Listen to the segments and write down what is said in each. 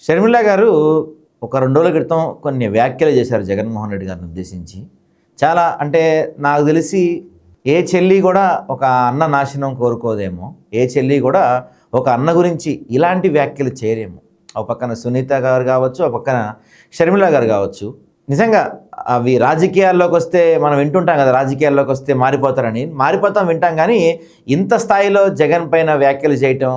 షర్మిల గారు ఒక 2 రోజుల క్రితం కొన్ని వ్యాఖ్యలు చేశారు జగన్మోహన్ రెడ్డి గారిని ఉద్దేశించి. చాలా అంటే నాకు తెలిసి ఏ చెల్లి కూడా ఒక అన్న నాశనం కోరుకోదేమో. ఏ చెల్లి కూడా ఒక అన్న గురించి ఇలాంటి వ్యాఖ్యలు చేయరేమో. ఒక పక్కన సునీత గారు కావచ్చు, ఒక పక్కన షర్మిల గారు కావచ్చు. నిజంగా అవి రాజకీయాల్లోకి వస్తే మనం వింటుంటాం కదా, రాజకీయాల్లోకి వస్తే మారిపోతారని. మారిపోతాం వింటాం, కానీ ఇంత స్థాయిలో జగన్ పైన వ్యాఖ్యలు చేయటం,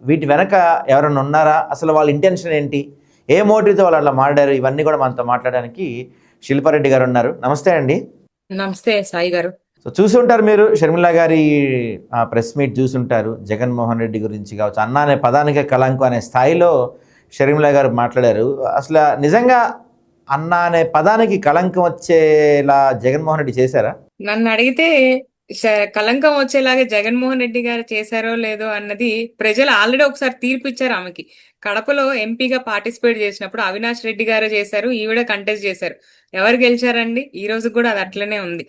వీటి వెనక ఎవరైనా ఉన్నారా, అసలు వాళ్ళ ఇంటెన్షన్ ఏంటి, ఏ మోటివ్తో వాళ్ళు అట్లా మాట్లాడారు, ఇవన్నీ కూడా మనతో మాట్లాడడానికి శిల్పారెడ్డి గారు ఉన్నారు. నమస్తే అండి. నమస్తే సాయి గారు. సో చూసి ఉంటారు మీరు షర్మిల గారి ప్రెస్ మీట్ చూసుంటారు. జగన్మోహన్ రెడ్డి గురించి కావచ్చు, అన్న అనే పదానికే కళంకం అనే స్థాయిలో షర్మిల గారు మాట్లాడారు. అసలు నిజంగా అన్న అనే పదానికి కళంకం వచ్చేలా జగన్మోహన్ రెడ్డి చేశారా? నన్ను అడిగితే కలంకం వచ్చేలాగా జగన్మోహన్ రెడ్డి గారు చేశారో లేదో అన్నది ప్రజలు ఆల్రెడీ ఒకసారి తీర్పు ఇచ్చారు ఆమెకి. కడపలో ఎంపీగా పార్టిసిపేట్ చేసినప్పుడు అవినాష్ రెడ్డి గారు చేశారు, ఈవిడ కంటెస్ట్ చేశారు. ఎవరు గెలిచారండి? ఈ రోజు కూడా అది అట్లనే ఉంది.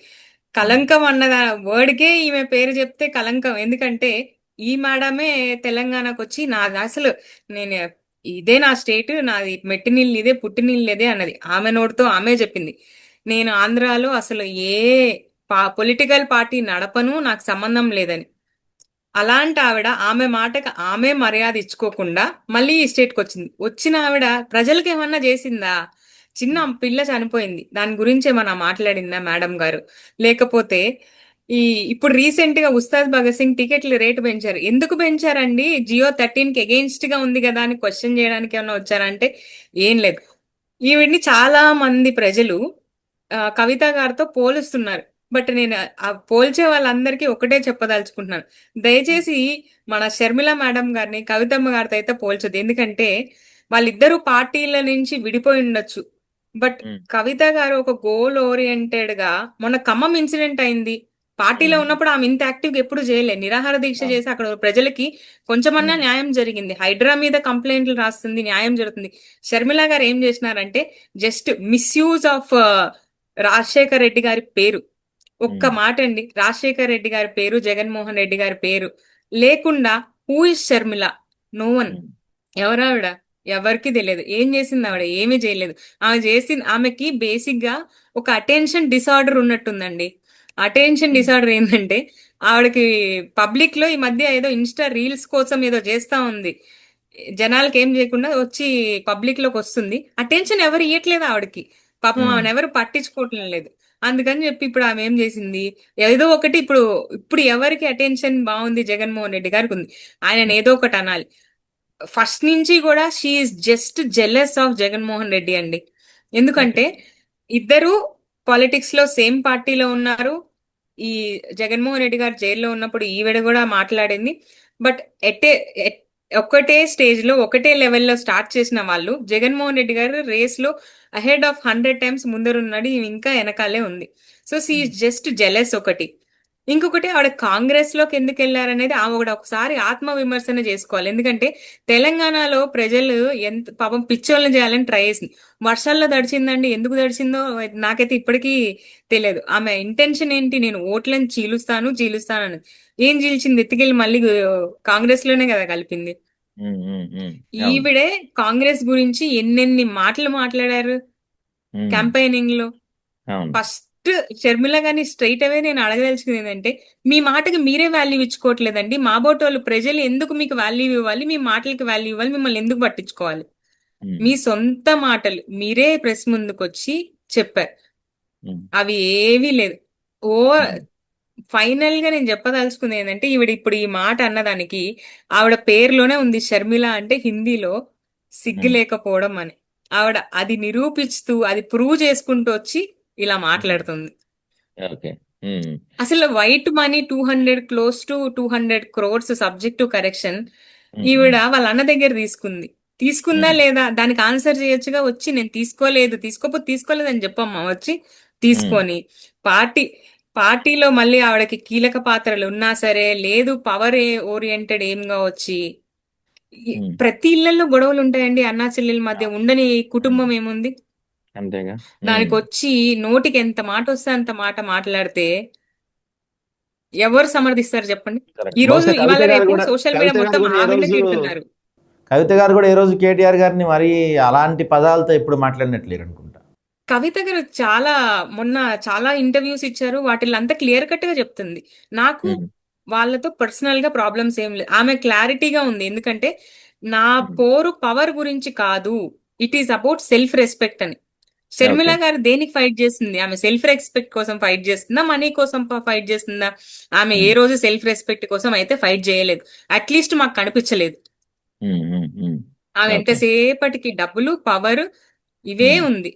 కలంకం అన్న వర్డ్కే ఈమె పేరు చెప్తే కలంకం. ఎందుకంటే ఈ మేడమే తెలంగాణకు వచ్చి నాది అసలు నేను ఇదే నా స్టేట్, నాది మెట్టి నీళ్ళు ఇదే, పుట్టి నీళ్ళు ఇదే అన్నది. ఆమె నోటితో ఆమె చెప్పింది. నేను ఆంధ్రాలో అసలు ఏ పొలిటికల్ పార్టీ నడపను, నాకు సంబంధం లేదని. అలాంటి ఆవిడ ఆమె మాటకు ఆమె మర్యాద ఇచ్చుకోకుండా మళ్ళీ ఈ స్టేట్కి వచ్చింది. వచ్చిన ఆవిడ ప్రజలకు ఏమన్నా చేసిందా? చిన్న పిల్ల చనిపోయింది, దాని గురించి ఏమన్నా మాట్లాడిందా మేడం గారు? లేకపోతే ఇప్పుడు రీసెంట్ గా ఉస్తాద్ భగత్ సింగ్ టికెట్ల రేటు పెంచారు. ఎందుకు పెంచారండి? జియో 13 కి అగెయిన్స్ట్ గా ఉంది కదా అని క్వశ్చన్ చేయడానికి ఏమన్నా వచ్చారంటే ఏం లేదు. ఈవిడ్ని చాలా మంది ప్రజలు కవిత గారితో పోలుస్తున్నారు. బట్ నేను ఆ పోల్చే వాళ్ళందరికీ ఒకటే చెప్పదలుచుకుంటున్నాను, దయచేసి మన షర్మిల మేడం గారిని కవితమ్మ గారితో అయితే పోల్చొద్దు. ఎందుకంటే వాళ్ళిద్దరూ పార్టీల నుంచి విడిపోయి ఉండొచ్చు, బట్ కవిత గారు ఒక గోల్ ఓరియంటెడ్ గా, మొన్న ఖమ్మం ఇన్సిడెంట్ అయింది, పార్టీలో ఉన్నప్పుడు ఆమె ఇంత యాక్టివ్ గా ఎప్పుడు చేయలేదు. నిరాహార దీక్ష చేసి అక్కడ ప్రజలకి కొంచెమన్నా న్యాయం జరిగింది. హైడ్రా మీద కంప్లైంట్లు రాస్తుంది, న్యాయం జరుగుతుంది. షర్మిల గారు ఏం చేసినారంటే just misuse of Rajasekhar Reddy గారి పేరు. ఒక్క మాట అండి, రాజశేఖర్ రెడ్డి గారి పేరు, జగన్మోహన్ రెడ్డి గారి పేరు లేకుండా who is Sharmila? No one. ఎవరావిడ? ఎవరికి తెలియదు. ఏం చేసింది ఆవిడ? ఏమీ చేయలేదు. ఆమెకి బేసిక్ గా ఒక అటెన్షన్ డిసార్డర్ ఉన్నట్టుందండి. అటెన్షన్ డిసార్డర్ ఏంటంటే ఆవిడకి పబ్లిక్ లో ఈ మధ్య ఏదో ఇన్స్టా రీల్స్ కోసం ఏదో చేస్తా ఉంది. జనాలకి ఏం చేయకుండా వచ్చి పబ్లిక్ లోకి వస్తుంది. అటెన్షన్ ఎవరు ఇవ్వట్లేదు ఆవిడకి. పాపం ఆమెను ఎవరు పట్టించుకోవట్లేదు లేదు. అందుకని చెప్పి ఇప్పుడు ఆమె ఏం చేసింది, ఏదో ఒకటి ఇప్పుడు ఇప్పుడు ఎవరికి అటెన్షన్ బాగుంది? జగన్మోహన్ రెడ్డి గారికి ఉంది. ఆయన ఏదో ఒకటి అనాలి. ఫస్ట్ నుంచి కూడా she is just jealous of Jaganmohan Reddy అండి. ఎందుకంటే ఇద్దరు పాలిటిక్స్ లో సేమ్ పార్టీలో ఉన్నారు. ఈ జగన్మోహన్ రెడ్డి గారు జైల్లో ఉన్నప్పుడు ఈవిడ కూడా మాట్లాడింది. బట్ ఒకటే స్టేజ్ లో ఒకటే లెవెల్లో స్టార్ట్ చేసిన వాళ్ళు, జగన్మోహన్ రెడ్డి గారు రేస్ లో అహెడ్ ఆఫ్ 100 times ముందరున్నాడు, ఇంకా వెనకాలే ఉంది. సో షీ జస్ట్ జెలస్ ఒకటి. ఇంకొకటి, ఆవిడ కాంగ్రెస్ లోకి ఎందుకు వెళ్ళారనేది ఆవిడ ఒకసారి ఆత్మ విమర్శన చేసుకోవాలి. ఎందుకంటే తెలంగాణలో ప్రజలు ఎంత పాపం పిచ్చోళ్ళని చేయాలని ట్రై చేసింది. వర్షాల్లో తడిచిందండి, ఎందుకు తడిచిందో నాకైతే ఇప్పటికీ తెలియదు. ఆమె ఇంటెన్షన్ ఏంటి? నేను ఓట్లను చీలుస్తాను అని. ఏం చీల్చింది? ఎత్తుకెళ్ళి మళ్ళీ కాంగ్రెస్ లోనే కదా కలిపింది. ఈవిడే కాంగ్రెస్ గురించి ఎన్నెన్ని మాటలు మాట్లాడారు క్యాంపెయినింగ్ లో. ఫస్ట్ షర్మిల గారిని స్ట్రైట్ అవే నేను అడగదలుచుకుంది ఏంటంటే, మీ మాటకి మీరే వాల్యూ ఇచ్చుకోవట్లేదండి. మా బోటోళ్ళు ప్రజలు ఎందుకు మీకు వాల్యూ ఇవ్వాలి? మీ మాటలకి వాల్యూ ఇవ్వాలి? మిమ్మల్ని ఎందుకు పట్టించుకోవాలి? మీ సొంత మాటలు మీరే ప్రెస్ ముందుకు వచ్చి చెప్పారు, అవి ఏవీ లేదు. ఓ ఫైనల్ గా నేను చెప్పదలుచుకుంది ఏంటంటే, ఈవిడ ఇప్పుడు ఈ మాట అన్నదానికి ఆవిడ పేరులోనే ఉంది షర్మిల అంటే హిందీలో సిగ్గు లేకపోవడం అని. ఆవిడ అది నిరూపిస్తూ, అది ప్రూవ్ చేసుకుంటూ వచ్చి ఇలా మాట్లాడుతుంది. అసలు white money 200 close to 200 crores subject to correction ఈవిడ వాళ్ళ అన్న దగ్గర తీసుకుందా లేదా? దానికి ఆన్సర్ చేయొచ్చుగా. వచ్చి నేను తీసుకోలేదు అని చెప్పమ్మా. వచ్చి తీసుకొని పార్టీలో మళ్ళీ ఆవిడకి కీలక పాత్రలు ఉన్నా సరే లేదు, పవర్ ఓరియంటెడ్ ఏంగా వచ్చి ప్రతి ఇళ్లలో గొడవలు ఉంటాయండి. అన్నా చెల్లెల మధ్య ఉండని కుటుంబం ఏముంది? అంతేగా. దానికి వచ్చి నోటికి ఎంత మాట వస్తే అంత మాట మాట్లాడితే ఎవరు సమర్థిస్తారు చెప్పండి? ఈ రోజు ఇవాళ రేపు సోషల్ మీడియా మొత్తం ఆవిడనే తిడుతున్నారు. కవిత గారు కూడా ఏ రోజు కేటీఆర్ గారిని మరీ అలాంటి పదాలతో ఎప్పుడు మాట్లాడినట్లేరు అనుకుంటా. కవిత గారు మొన్న చాలా ఇంటర్వ్యూస్ ఇచ్చారు. వాటిల్లో అంతా క్లియర్ కట్ గా చెప్తుంది. నాకు ఉమ్, వాళ్ళతో పర్సనల్ గా ప్రాబ్లమ్స్ ఏం లేదు. ఆమె క్లారిటీగా ఉంది. ఎందుకంటే నా ఉమ్, పోరు పవర్ గురించి కాదు, it is about self respect అని. షర్మిల ఓకే. గారు దేనికి ఫైట్ చేస్తుంది? ఆమె సెల్ఫ్ రెస్పెక్ట్ కోసం ఫైట్ చేస్తుందా, మనీ కోసం ఫైట్ చేస్తుందా? ఆమె ఏ ఉమ్, రోజు సెల్ఫ్ రెస్పెక్ట్ కోసం అయితే ఫైట్ చేయలేదు. అట్లీస్ట్ మాకు కనిపించలేదు. ఉమ్, ఉమ్, ఉమ్, ఆమె ఓకే. ఎంతసేపటికి డబ్బులు, పవర్ ఇవే ఉమ్, ఉంది.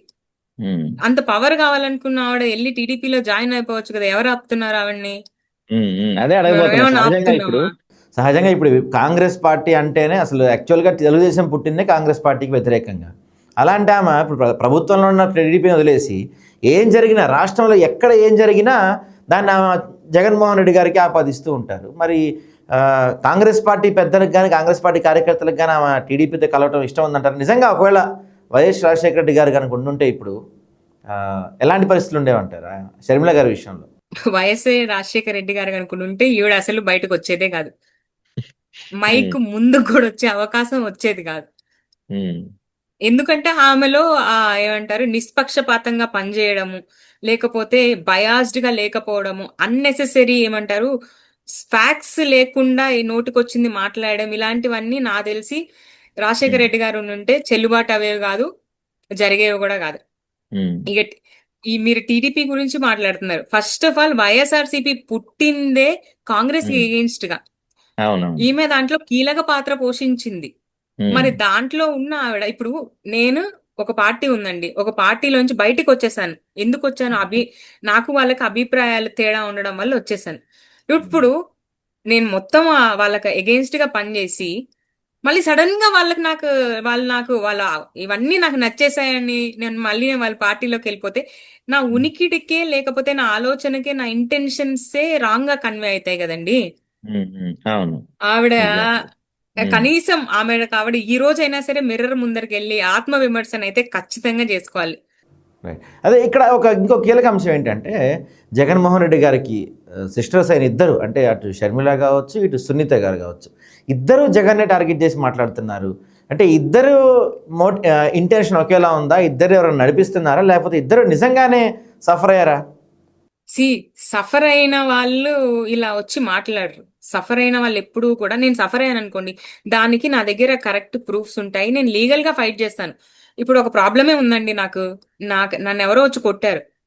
ఉమ్, అంత పవర్ కావాలనుకున్న ఆవిడ వెళ్ళి టీడీపీలో జాయిన్ అయిపోవచ్చు కదా. ఎవరు ఆపుతున్నారు ఆవిడ్ని? అదే అడగబోతున్నా. మేమేమన్నా సహజంగా ఇప్పుడు ఆపుతున్నామా? సహజంగా ఇప్పుడు కాంగ్రెస్ పార్టీ అంటేనే అసలు యాక్చువల్గా తెలుగుదేశం పుట్టిందే కాంగ్రెస్ పార్టీకి వ్యతిరేకంగా. అలాంటి ఆమె ఇప్పుడు ప్రభుత్వంలో ఉన్న టీడీపీని వదిలేసి ఏం జరిగినా రాష్ట్రంలో ఎక్కడ ఏం జరిగినా దాన్ని ఆమె జగన్మోహన్ రెడ్డి గారికి ఆపాదిస్తూ ఉంటారు. మరి కాంగ్రెస్ పార్టీ పెద్దలకు కానీ కాంగ్రెస్ పార్టీ కార్యకర్తలకు కానీ ఆమె టీడీపీతో కలవటం ఇష్టం ఉందంటారు. నిజంగా ఒకవేళ వైఎస్ రాజశేఖర రెడ్డి గారు కనుక ఉండుంటే ఇప్పుడు ఎలాంటి పరిస్థితులు ఉండేవంటారా షర్మిల గారి విషయంలో? వైఎస్ రాజశేఖర రెడ్డి గారు అనుకుంటుంటే ఈవిడ అసలు బయటకు వచ్చేదే కాదు. ఉమ్, మైక్ ముందు కూడా వచ్చే అవకాశం వచ్చేది కాదు. ఉమ్, ఎందుకంటే ఆమెలో ఏమంటారు, నిష్పక్షపాతంగా పనిచేయడము, లేకపోతే బయాస్డ్ గా లేకపోవడము, అన్నెసెసరీ ఏమంటారు, ఫ్యాక్ట్స్ లేకుండా ఈ నోటికొచ్చింది మాట్లాడడం, ఇలాంటివన్నీ నాకు తెలిసి రాజశేఖర ఉమ్, రెడ్డి గారు ఉంటే చెల్లుబాటు అవేవి కాదు, జరిగేవి కూడా కాదు. ఉమ్, ఇక మీరు టీడీపీ గురించి మాట్లాడుతున్నారు. ఫస్ట్ ఆఫ్ ఆల్ వైఎస్ఆర్సీపీ పుట్టిందే కాంగ్రెస్ కి ఉమ్, ఎగెన్స్ట్ గా. అవునవును. ఈమె దాంట్లో కీలక పాత్ర పోషించింది. ఉమ్, మరి దాంట్లో ఉన్న ఆవిడ ఇప్పుడు, నేను ఒక పార్టీ ఉందండి, ఒక పార్టీలోంచి బయటికి వచ్చేసాను. ఎందుకు వచ్చాను? నాకు వాళ్ళకి అభిప్రాయాలు తేడా ఉండడం వల్ల వచ్చేసాను. ఇప్పుడు నేను మొత్తం వాళ్ళకి ఎగెన్స్ట్ గా పనిచేసి మళ్ళీ సడన్ గా వాళ్ళ ఇవన్నీ నాకు నచ్చేసాయని నేను వాళ్ళ పార్టీలోకి వెళ్ళిపోతే నా ఉనికిడికే, లేకపోతే నా ఆలోచనకే, నా ఇంటెన్షన్సే రాంగ్ గా కన్వే అవుతాయి కదండి. అవును. ఆవిడ ఎగ్జాక్ట్లీ. కనీసం ఆవిడ ఈ రోజైనా సరే మిర్రర్ ముందరికి వెళ్ళి ఆత్మ విమర్శన అయితే ఖచ్చితంగా చేసుకోవాలి. రైట్. అదే ఇక్కడ ఇంకో కీలక అంశం ఏంటంటే జగన్మోహన్ రెడ్డి గారికి సిస్టర్స్ అయిన ఇద్దరు, అంటే అటు షర్మిల కావచ్చు ఇటు సునీత గారు కావచ్చు, ఇద్దరు జగన్నే టార్గెట్ చేసి మాట్లాడుతున్నారు. అంటే ఇద్దరు ఇంటెన్షన్ ఒకేలా ఉందా? ఇద్దరు ఎవరైనా నడిపిస్తున్నారా, లేకపోతే ఇద్దరు నిజంగానే సఫర్ అయ్యారా? సి సఫర్ అయిన వాళ్ళు ఇలా వచ్చి మాట్లాడరు. సఫర్ అయిన వాళ్ళు ఎప్పుడూ కూడా, నేను సఫర్ అయ్యాను అనుకోండి, దానికి నా దగ్గర కరెక్ట్ ప్రూఫ్స్ ఉంటాయి, నేను లీగల్ గా ఫైట్ చేస్తాను. ఇప్పుడు ఒక ప్రాబ్లమే ఉందండి నన్ను ఎవరో వచ్చి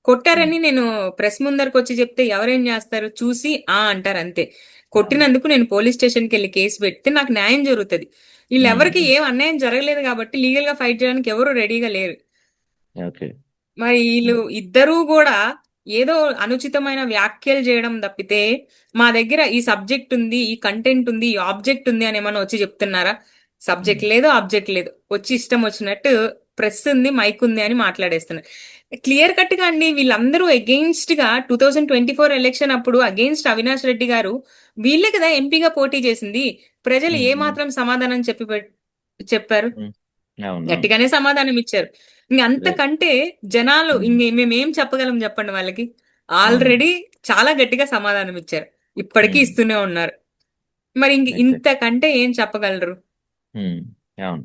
కొట్టారని నేను ప్రెస్ ముందరకు వచ్చి చెప్తే ఎవరేం చేస్తారు? చూసి అంటారు అంతే. కొట్టినందుకు నేను పోలీస్ స్టేషన్కి వెళ్ళి కేసు పెడితే నాకు న్యాయం జరుగుతుంది. వీళ్ళెవరికి ఏం అన్యాయం జరగలేదు కాబట్టి లీగల్ గా ఫైట్ చేయడానికి ఎవరు రెడీగా లేరు. ఓకే. మరి వీళ్ళు ఇద్దరూ కూడా ఏదో అనుచితమైన వ్యాఖ్యలు చేయడం తప్పితే, మా దగ్గర ఈ సబ్జెక్ట్ ఉంది, ఈ కంటెంట్ ఉంది, ఈ ఆబ్జెక్ట్ ఉంది అని ఏమన్నా వచ్చి చెప్తున్నారా? సబ్జెక్ట్ లేదు, ఆబ్జెక్ట్ లేదు, వచ్చి ఇష్టం వచ్చినట్టు ప్రెస్ ఉంది, మైక్ ఉంది అని మాట్లాడేస్తున్నారు. క్లియర్ కట్ గా అండి, వీళ్ళందరూ అగెయిన్స్ట్ గా 2024 ఎలక్షన్ అప్పుడు అగెయిన్స్ట్ అవినాష్ రెడ్డి గారు, వీళ్ళే కదా ఎంపీగా పోటీ చేసింది. ప్రజలు ఏ మాత్రం సమాధానం చెప్పారు? అవును. గట్టిగానే సమాధానం ఇచ్చారు. ఇంక అంతకంటే జనాలు మేమేం చెప్పగలం చెప్పండి వాళ్ళకి? ఆల్రెడీ చాలా గట్టిగా సమాధానం ఇచ్చారు, ఇప్పటికీ ఇస్తూనే ఉన్నారు. మరి ఎగ్జాక్ట్. ఇంతకంటే ఏం చెప్పగలరు? అవును.